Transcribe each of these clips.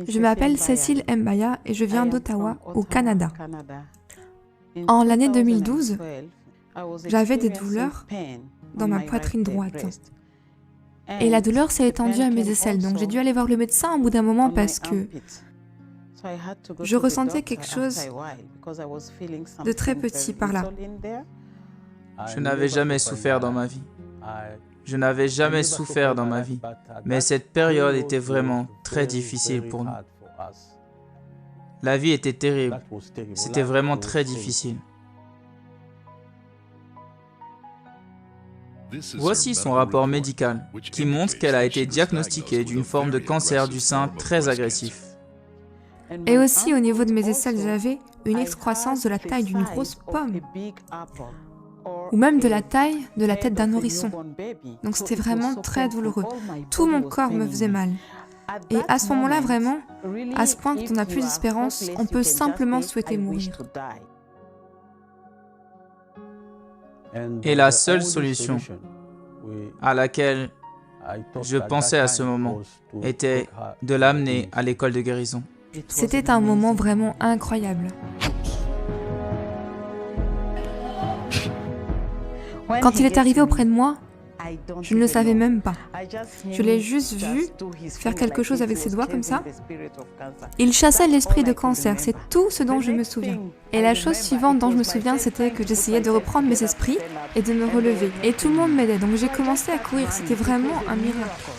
Je m'appelle Cécile Mbaya et je viens d'Ottawa, au Canada. En l'année 2012, j'avais des douleurs dans ma poitrine droite. Et la douleur s'est étendue à mes aisselles, donc j'ai dû aller voir le médecin au bout d'un moment parce que je ressentais quelque chose de très petit par là. Je n'avais jamais souffert dans ma vie. Je n'avais jamais souffert dans ma vie, mais cette période était vraiment très difficile pour nous. La vie était terrible, c'était vraiment très difficile. Voici son rapport médical, qui montre qu'elle a été diagnostiquée d'une forme de cancer du sein très agressif. Et aussi au niveau de mes aisselles, j'avais une excroissance de la taille d'une grosse pomme, ou même de la taille de la tête d'un nourrisson. Donc c'était vraiment très douloureux. Tout mon corps me faisait mal. Et à ce moment-là, vraiment, à ce point qu'on n'a plus d'espérance, on peut simplement souhaiter mourir. Et la seule solution à laquelle je pensais à ce moment était de l'amener à l'école de guérison. C'était un moment vraiment incroyable. Quand il est arrivé auprès de moi, je ne le savais même pas. Je l'ai juste vu faire quelque chose avec ses doigts comme ça. Il chassait l'esprit de cancer, c'est tout ce dont je me souviens. Et la chose suivante dont je me souviens, c'était que j'essayais de reprendre mes esprits et de me relever. Et tout le monde m'aidait, donc j'ai commencé à courir, c'était vraiment un miracle.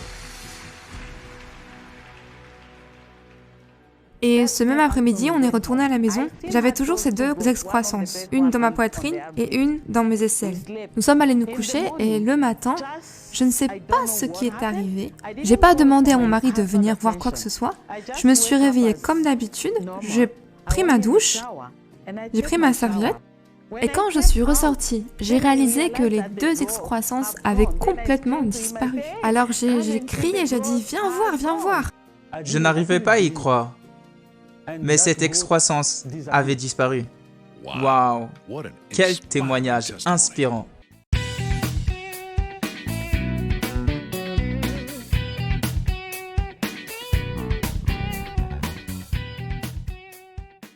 Et ce même après-midi, on est retourné à la maison. J'avais toujours ces deux excroissances, une dans ma poitrine et une dans mes aisselles. Nous sommes allés nous coucher et le matin, je ne sais pas ce qui est arrivé. J'ai pas demandé à mon mari de venir voir quoi que ce soit. Je me suis réveillée comme d'habitude. J'ai pris ma douche, j'ai pris ma serviette. Et quand je suis ressortie, j'ai réalisé que les deux excroissances avaient complètement disparu. Alors j'ai crié, j'ai dit « Viens voir, viens voir !» Je n'arrivais pas à y croire. Mais cette excroissance avait disparu. Waouh! Quel témoignage inspirant!